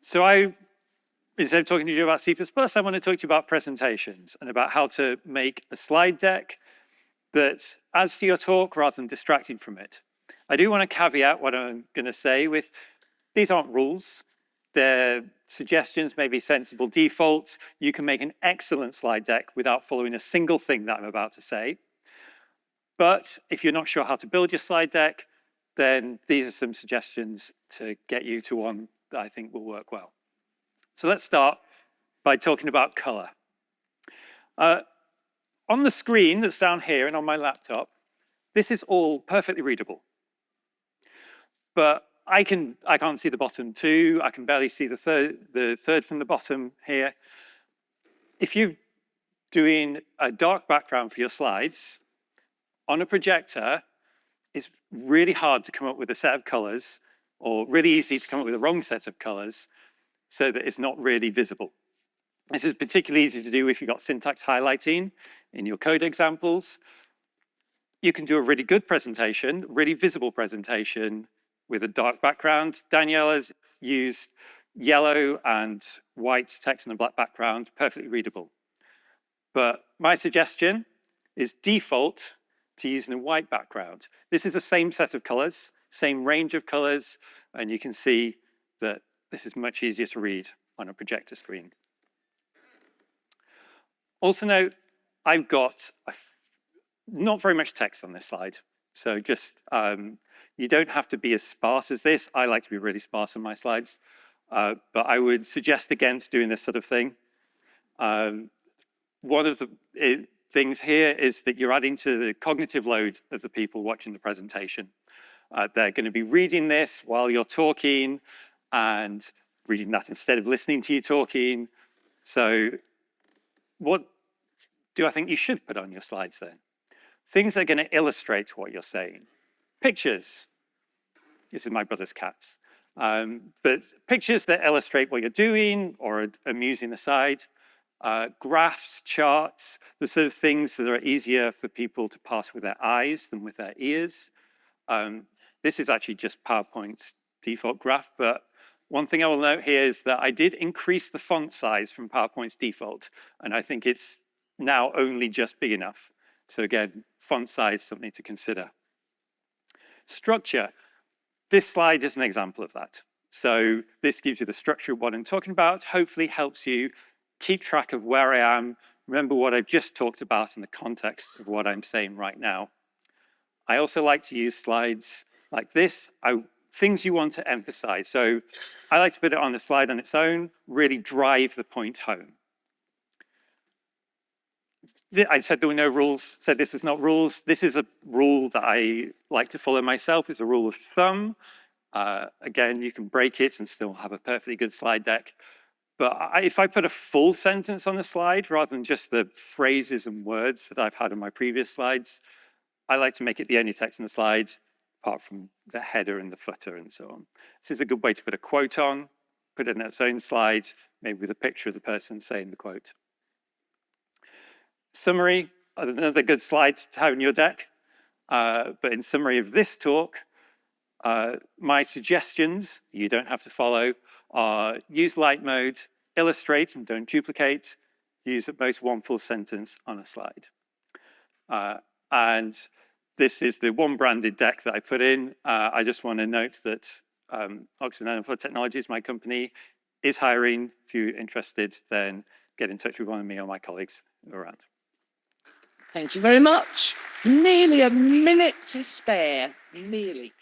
Instead of talking to you about C++, I want to talk to you about presentations and about how to make a slide deck that adds to your talk rather than distracting from it. I do want to caveat what I'm going to say with, these aren't rules. They're suggestions, maybe sensible defaults. You can make an excellent slide deck without following a single thing that I'm about to say. But if you're not sure how to build your slide deck, then these are some suggestions to get you to one that I think will work well. So let's start by talking about color. On the screen that's down here and on my laptop, this is all perfectly readable. But I can't see the bottom two. I can barely see the third from the bottom here. If you're doing a dark background for your slides, on a projector, it's really hard to come up with a set of colors, or really easy to come up with the wrong set of colors, so that it's not really visible. This is particularly easy to do if you've got syntax highlighting in your code examples. You can do a really good presentation, really visible presentation with a dark background. Danielle has used yellow and white text on a black background, perfectly readable. But my suggestion is default to using a white background. This is the same set of colors, same range of colors, and you can see that this is much easier to read on a projector screen. Also note, I've got not very much text on this slide. So just, you don't have to be as sparse as this. I like to be really sparse on my slides. But I would suggest against doing this sort of thing. One of the things here is that you're adding to the cognitive load of the people watching the presentation. They're going to be reading this while you're talking, and reading that instead of listening to you talking. So what do I think you should put on your slides then? Things that are going to illustrate what you're saying. Pictures. This is my brother's cats. But pictures that illustrate what you're doing or are amusing aside. Graphs, charts, the sort of things that are easier for people to pass with their eyes than with their ears. This is actually just PowerPoint's default graph, but one thing I will note here is that I did increase the font size from PowerPoint's default, and I think it's now only just big enough. So again, font size, something to consider. Structure. This slide is an example of that. So this gives you the structure of what I'm talking about, hopefully helps you keep track of where I am, remember what I've just talked about in the context of what I'm saying right now. I also like to use slides like this, things you want to emphasize. So I like to put it on the slide on its own, really drive the point home. I said there were no rules, said this was not rules. This is a rule that I like to follow myself. It's a rule of thumb. Again, you can break it and still have a perfectly good slide deck. But if I put a full sentence on the slide rather than just the phrases and words that I've had on my previous slides, I like to make it the only text on the slide, apart from the header and the footer and so on. This is a good way to put a quote on, put it in its own slide, maybe with a picture of the person saying the quote. Summary, another good slide to have in your deck. But in summary of this talk, my suggestions, you don't have to follow, are use light mode, illustrate and don't duplicate, use at most one full sentence on a slide. And this is the one branded deck that I put in. I just want to note that Oxford Nanopore Technologies, my company, is hiring. If you're interested, then get in touch with one of me or my colleagues around. Thank you very much. Nearly a minute to spare, nearly.